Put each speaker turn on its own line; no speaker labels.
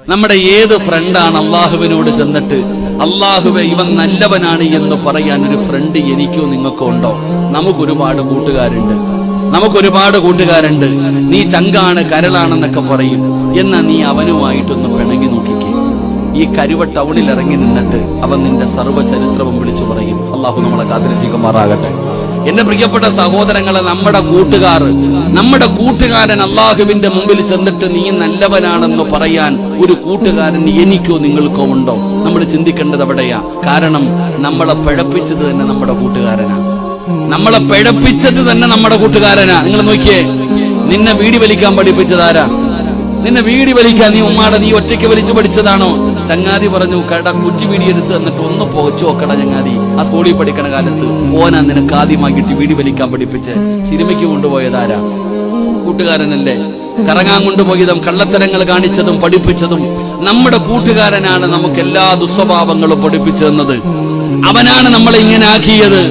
നമ്മുടെ ഏത് ഫ്രണ്ടാണ് അള്ളാഹുവിനോട് ചെന്നിട്ട് അള്ളാഹുവെ ഇവൻ നല്ലവനാണ് എന്ന് പറയാൻ ഒരു ഫ്രണ്ട് എനിക്കോ നിങ്ങൾക്കോ ഉണ്ടോ? നമുക്കൊരുപാട് കൂട്ടുകാരുണ്ട്. നീ ചങ്കാണ് കരളാണെന്നൊക്കെ പറയും. എന്നാ നീ അവനുമായിട്ടൊന്ന് പിണങ്ങി നോക്കിക്കേ. ഈ കരുവ ടൗണിൽ ഇറങ്ങി നിന്നിട്ട് അവൻ നിന്റെ സർവ്വചരിത്രവും വിളിച്ചു പറയും. അള്ളാഹു നമ്മളെ കാത്തിരക്ഷിക്കുമാറാകട്ടെ. എന്റെ പ്രിയപ്പെട്ട സഹോദരങ്ങളെ, നമ്മുടെ കൂട്ടുകാരൻ അള്ളാഹുവിന്റെ മുമ്പിൽ ചെന്നിട്ട് നീ നല്ലവനാണെന്ന് പറയാൻ ഒരു കൂട്ടുകാരൻ എനിക്കോ നിങ്ങൾക്കോ ഉണ്ടോ? നമ്മൾ ചിന്തിക്കേണ്ടത് അവിടെയാ. കാരണം നമ്മളെ പിഴപ്പിച്ചത് തന്നെ നമ്മുടെ കൂട്ടുകാരനാ. നിങ്ങൾ നോക്കിയേ, നിന്നെ വീടി വലിക്കാൻ പഠിപ്പിച്ചതാരാ? നിന്നെ വീടി വലിക്കാൻ നീ ഒറ്റയ്ക്ക് വലിച്ചു പഠിച്ചതാണോ? ചങ്ങാതി പറഞ്ഞു, കട കുറ്റി വീടി എടുത്ത് എന്നിട്ട് ഒന്ന് പുകച്ചു നോക്കട ചങ്ങാതി. ആ സ്കൂളിൽ പഠിക്കണ കാലത്ത് ഓനാ നിനക്ക് ആദ്യമാക്കിയിട്ട് വീടി വലിക്കാൻ പഠിപ്പിച്ച് സിനിമയ്ക്ക് കൊണ്ടുപോയതാരാ? കൂട്ടുകാരനല്ലേ. കറങ്ങാൻ കൊണ്ടുപോയതും കള്ളത്തരങ്ങൾ കാണിച്ചതും പഠിപ്പിച്ചതും നമ്മുടെ കൂട്ടുകാരനാണ്. നമുക്ക് എല്ലാ ദുസ്വഭാവങ്ങളും പഠിപ്പിച്ചു തന്നത് അവനാണ് നമ്മളെ ഇങ്ങനെ ആക്കിയത്.